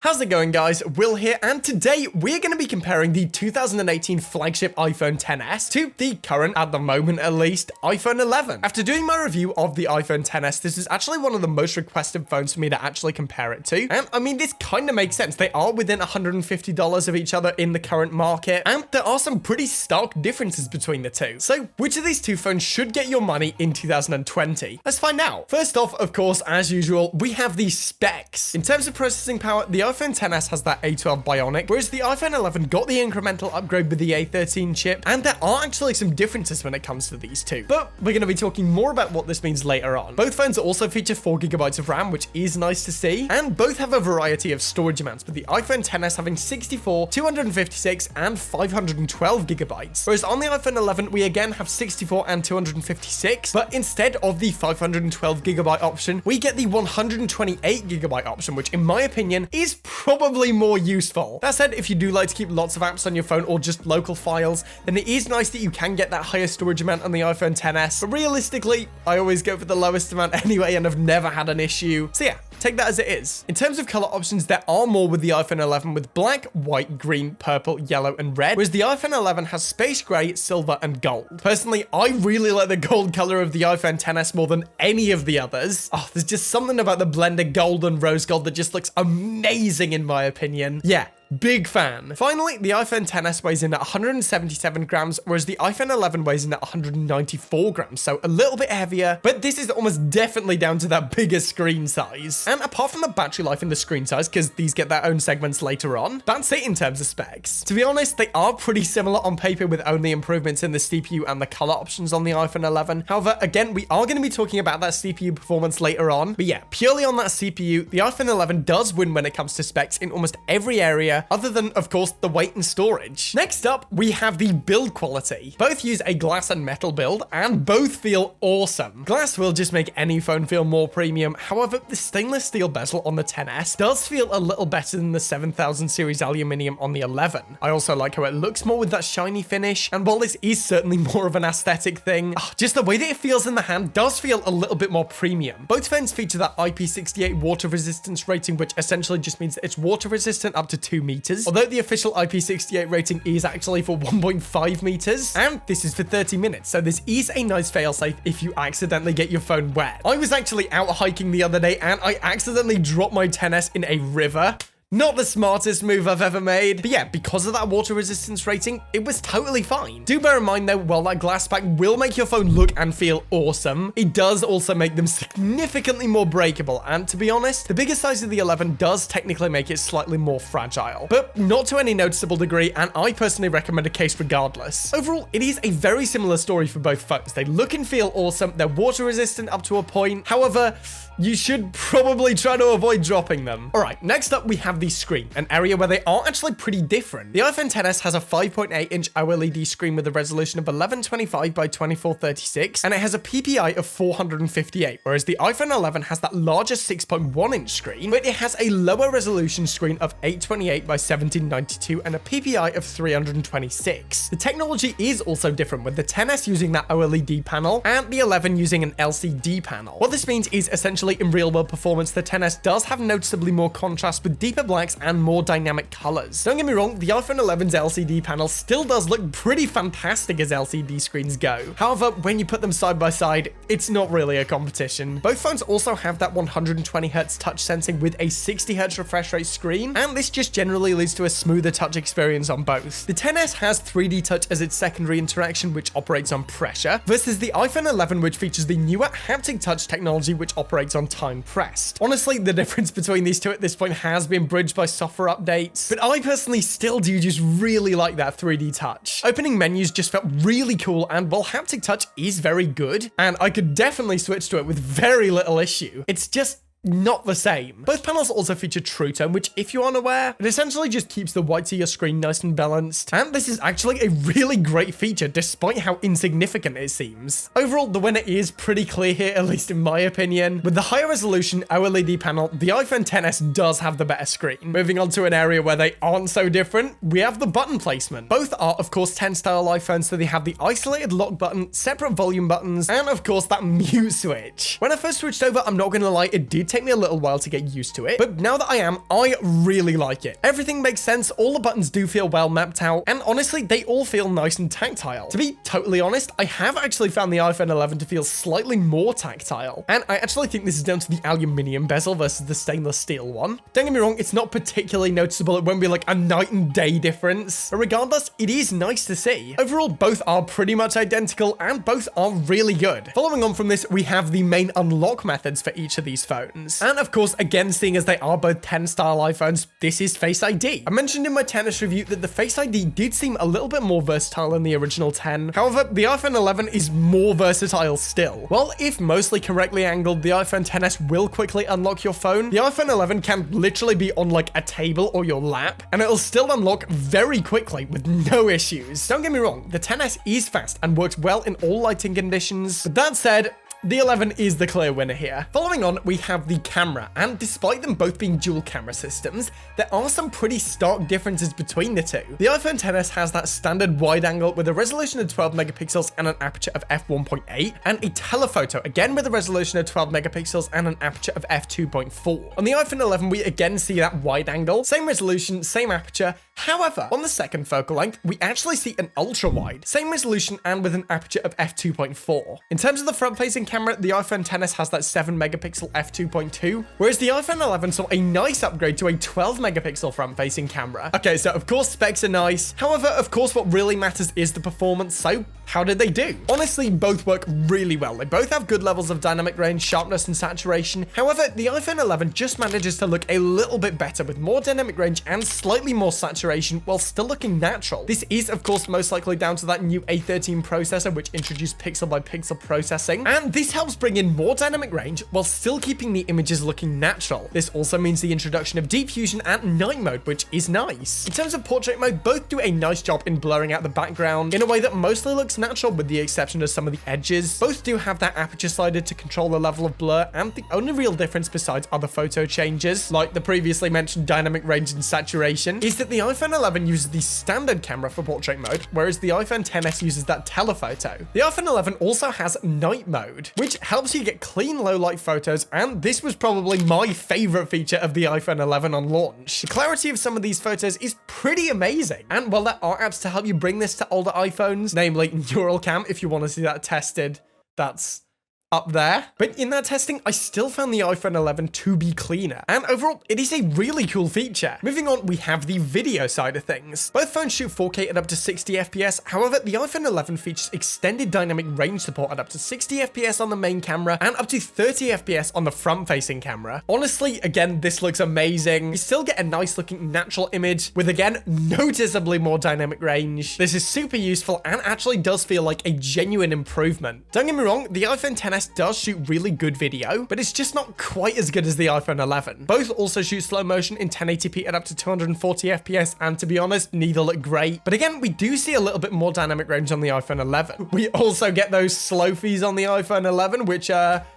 How's it going, guys? Will here, and today we're going to be comparing the 2018 flagship iPhone XS to the current, at the moment at least, iPhone 11. After doing my review of the iPhone XS, this is actually one of the most requested phones for me to actually compare it to. And I mean, this kind of makes sense. They are within $150 of each other in the current market, and there are some pretty stark differences between the two. So which of these two phones should get your money in 2020? Let's find out. First off, of course, as usual, we have the specs. In terms of processing power, the iPhone XS has that A12 Bionic, whereas the iPhone 11 got the incremental upgrade with the A13 chip, and there are actually some differences when it comes to these two. But we're going to be talking more about what this means later on. Both phones also feature 4GB of RAM, which is nice to see, and both have a variety of storage amounts, with the iPhone XS having 64, 256, and 512GB, whereas on the iPhone 11, we again have 64 and 256, but instead of the 512GB option, we get the 128GB option, which in my opinion is probably more useful. That said, if you do like to keep lots of apps on your phone or just local files, then it is nice that you can get that higher storage amount on the iPhone XS, but realistically, I always go for the lowest amount anyway, and I've never had an issue. So yeah, take that as it is. In terms of color options, there are more with the iPhone 11 with black, white, green, purple, yellow, and red, whereas the iPhone 11 has space gray, silver, and gold. Personally, I really like the gold color of the iPhone XS more than any of the others. Oh, there's just something about the blend of gold and rose gold that just looks amazing in my opinion. Yeah. Big fan. Finally, the iPhone XS weighs in at 177 grams, whereas the iPhone 11 weighs in at 194 grams, so a little bit heavier, but this is almost definitely down to that bigger screen size. And apart from the battery life and the screen size, because these get their own segments later on, that's it in terms of specs. To be honest, they are pretty similar on paper with only improvements in the CPU and the color options on the iPhone 11. However, again, we are going to be talking about that CPU performance later on, but yeah, purely on that CPU, the iPhone 11 does win when it comes to specs in almost every area, other than, of course, the weight and storage. Next up, we have the build quality. Both use a glass and metal build, and both feel awesome. Glass will just make any phone feel more premium. However, the stainless steel bezel on the XS does feel a little better than the 7000 series aluminum on the 11. I also like how it looks more with that shiny finish, and while this is certainly more of an aesthetic thing, just the way that it feels in the hand does feel a little bit more premium. Both phones feature that IP68 water resistance rating, which essentially just means that it's water resistant up to 2 meters. Although the official IP68 rating is actually for 1.5 meters, and this is for 30 minutes, so this is a nice failsafe if you accidentally get your phone wet. I was actually out hiking the other day, and I accidentally dropped my XS in a river. Not the smartest move I've ever made, but yeah, because of that water resistance rating, it was totally fine. Do bear in mind though, while that glass back will make your phone look and feel awesome, it does also make them significantly more breakable, and to be honest, the bigger size of the 11 does technically make it slightly more fragile, but not to any noticeable degree, and I personally recommend a case regardless. Overall, it is a very similar story for both phones. They look and feel awesome, they're water resistant up to a point, however, you should probably try to avoid dropping them. Alright, next up we have the screen, an area where they are actually pretty different. The iPhone XS has a 5.8-inch OLED screen with a resolution of 1125 by 2436, and it has a PPI of 458, whereas the iPhone 11 has that larger 6.1-inch screen, but it has a lower resolution screen of 828 by 1792 and a PPI of 326. The technology is also different, with the XS using that OLED panel and the 11 using an LCD panel. What this means is essentially in real-world performance, the XS does have noticeably more contrast with deeper blacks and more dynamic colors. Don't get me wrong, the iPhone 11's LCD panel still does look pretty fantastic as LCD screens go. However, when you put them side by side, it's not really a competition. Both phones also have that 120Hz touch sensing with a 60Hz refresh rate screen, and this just generally leads to a smoother touch experience on both. The XS has 3D touch as its secondary interaction, which operates on pressure, versus the iPhone 11, which features the newer haptic touch technology, which operates on time pressed. Honestly, the difference between these two at this point has been bridged by software updates, but I personally still do just really like that 3D touch. Opening menus just felt really cool, and while haptic touch is very good, and I could definitely switch to it with very little issue, it's just not the same. Both panels also feature True Tone, which, if you're unaware, it essentially just keeps the whites of your screen nice and balanced, and this is actually a really great feature despite how insignificant it seems. Overall, the winner is pretty clear here, at least in my opinion. With the higher resolution OLED panel, the iPhone XS does have the better screen. Moving on to an area where they aren't so different, we have the button placement. Both are, of course, 10 style iPhones, so they have the isolated lock button, separate volume buttons, and of course that mute switch. When I first switched over, I'm not gonna lie, it did take take me a little while to get used to it, but now that I am, I really like it. Everything makes sense, all the buttons do feel well mapped out, and honestly, they all feel nice and tactile. To be totally honest, I have actually found the iPhone 11 to feel slightly more tactile, and I actually think this is down to the aluminium bezel versus the stainless steel one. Don't get me wrong, it's not particularly noticeable, it won't be like a night and day difference, but regardless, it is nice to see. Overall, both are pretty much identical, and both are really good. Following on from this, we have the main unlock methods for each of these phones. And of course, again, seeing as they are both 10 style iPhones, this is Face ID. I mentioned in my 10s review that the Face ID did seem a little bit more versatile than the original 10. However, the iPhone 11 is more versatile still. Well, if mostly correctly angled, the iPhone XS will quickly unlock your phone. The iPhone 11 can literally be on like a table or your lap, and it'll still unlock very quickly with no issues. Don't get me wrong, the XS is fast and works well in all lighting conditions. But that said, the 11 is the clear winner here. Following on, we have the camera, and despite them both being dual camera systems, there are some pretty stark differences between the two. The iPhone XS has that standard wide angle with a resolution of 12 megapixels and an aperture of f1.8, and a telephoto, again with a resolution of 12 megapixels and an aperture of f2.4. On the iPhone 11, we again see that wide angle, same resolution, same aperture. However, on the second focal length, we actually see an ultra wide, same resolution and with an aperture of f2.4. In terms of the front-facing camera, the iPhone XS has that 7 megapixel f2.2, whereas the iPhone 11 saw a nice upgrade to a 12 megapixel front-facing camera. Okay, so of course specs are nice. However, of course what really matters is the performance, so how did they do? Honestly, both work really well. They both have good levels of dynamic range, sharpness, and saturation. However, the iPhone 11 just manages to look a little bit better with more dynamic range and slightly more saturation while still looking natural. This is, of course, most likely down to that new A13 processor, which introduced pixel by pixel processing, and this helps bring in more dynamic range while still keeping the images looking natural. This also means the introduction of deep fusion and night mode, which is nice. In terms of portrait mode, both do a nice job in blurring out the background in a way that mostly looks natural with the exception of some of the edges. Both do have that aperture slider to control the level of blur, and the only real difference besides other photo changes, like the previously mentioned dynamic range and saturation, is that the iPhone 11 uses the standard camera for portrait mode, whereas the iPhone XS uses that telephoto. The iPhone 11 also has night mode, which helps you get clean low light photos, and this was probably my favorite feature of the iPhone 11 on launch. The clarity of some of these photos is pretty amazing, and while there are apps to help you bring this to older iPhones, namely Neural Cam, if you want to see that tested, that's up there. But in that testing, I still found the iPhone 11 to be cleaner, and overall, it is a really cool feature. Moving on, we have the video side of things. Both phones shoot 4K at up to 60 FPS, however, the iPhone 11 features extended dynamic range support at up to 60 FPS on the main camera and up to 30 FPS on the front-facing camera. Honestly, again, this looks amazing. You still get a nice looking natural image with, again, noticeably more dynamic range. This is super useful and actually does feel like a genuine improvement. Don't get me wrong, the iPhone XS does shoot really good video, but it's just not quite as good as the iPhone 11. Both also shoot slow motion in 1080p at up to 240 FPS, and to be honest, neither look great. But again, we do see a little bit more dynamic range on the iPhone 11. We also get those slow fees on the iPhone 11, which not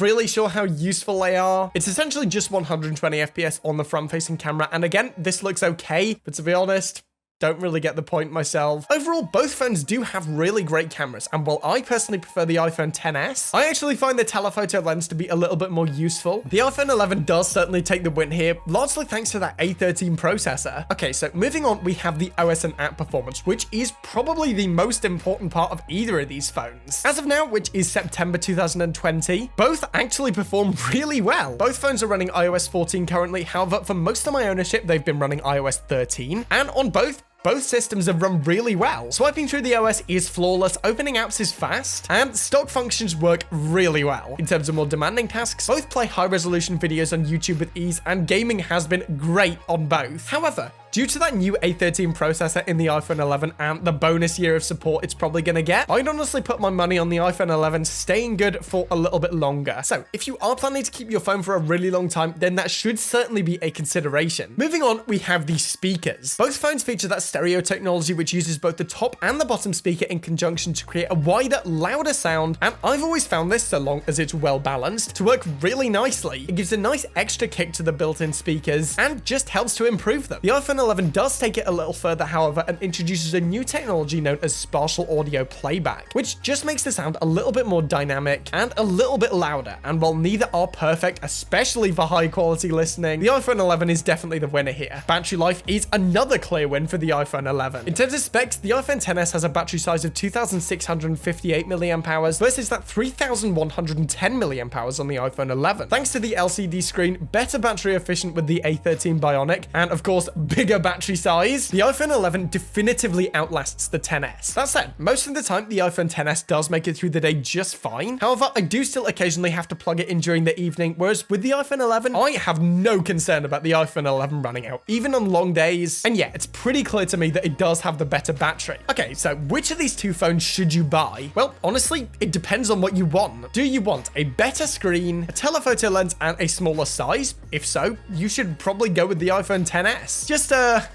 really sure how useful they are. It's essentially just 120 FPS on the front-facing camera, and again, this looks okay, but to be honest, don't really get the point myself. Overall, both phones do have really great cameras, and while I personally prefer the iPhone XS, I actually find the telephoto lens to be a little bit more useful. The iPhone 11 does certainly take the win here, largely thanks to that A13 processor. Okay, so moving on, we have the OS and app performance, which is probably the most important part of either of these phones. As of now, which is September 2020, both actually perform really well. Both phones are running iOS 14 currently, however, for most of my ownership, they've been running iOS 13, and on both systems have run really well. Swiping through the OS is flawless, opening apps is fast, and stock functions work really well. In terms of more demanding tasks, both play high-resolution videos on YouTube with ease, and gaming has been great on both. However, due to that new A13 processor in the iPhone 11 and the bonus year of support it's probably gonna get, I'd honestly put my money on the iPhone 11 staying good for a little bit longer. So if you are planning to keep your phone for a really long time, then that should certainly be a consideration. Moving on, we have the speakers. Both phones feature that stereo technology, which uses both the top and the bottom speaker in conjunction to create a wider, louder sound, and I've always found this, so long as it's well balanced, to work really nicely. It gives a nice extra kick to the built-in speakers and just helps to improve them. The iPhone 11 does take it a little further, however, and introduces a new technology known as spatial audio playback, which just makes the sound a little bit more dynamic and a little bit louder. And while neither are perfect, especially for high quality listening, the iPhone 11 is definitely the winner here. Battery life is another clear win for the iPhone 11. In terms of specs, the iPhone XS has a battery size of 2,658 mAh versus that 3,110 mAh on the iPhone 11. Thanks to the LCD screen, better battery efficient with the A13 Bionic, and of course, bigger battery size, the iPhone 11 definitively outlasts the XS. That said, most of the time, the iPhone XS does make it through the day just fine. However, I do still occasionally have to plug it in during the evening, whereas with the iPhone 11, I have no concern about the iPhone 11 running out, even on long days. And yeah, it's pretty clear to me that it does have the better battery. Okay, so which of these two phones should you buy? Well, honestly, it depends on what you want. Do you want a better screen, a telephoto lens, and a smaller size? If so, you should probably go with the iPhone XS. Just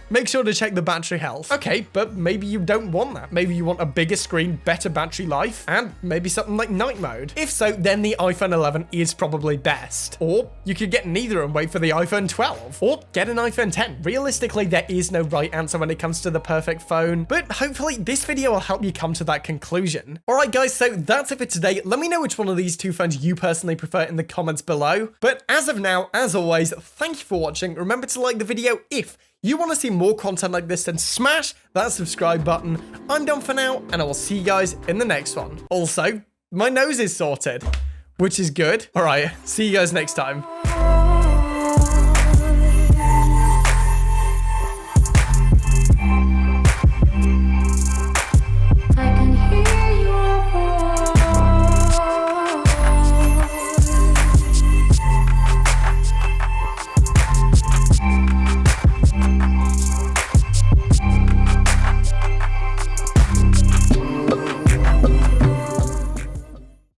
make sure to check the battery health. Okay, but maybe you don't want that. Maybe you want a bigger screen, better battery life, and maybe something like night mode. If so, then the iPhone 11 is probably best. Or you could get neither and wait for the iPhone 12. Or get an iPhone 10. Realistically, there is no right answer when it comes to the perfect phone, but hopefully this video will help you come to that conclusion. Alright guys, so that's it for today. Let me know which one of these two phones you personally prefer in the comments below. But as of now, as always, thank you for watching. Remember to like the video if you want to see more content like this, then smash that subscribe button. I'm done for now, and I will see you guys in the next one. Also, my nose is sorted, which is good. All right, see you guys next time.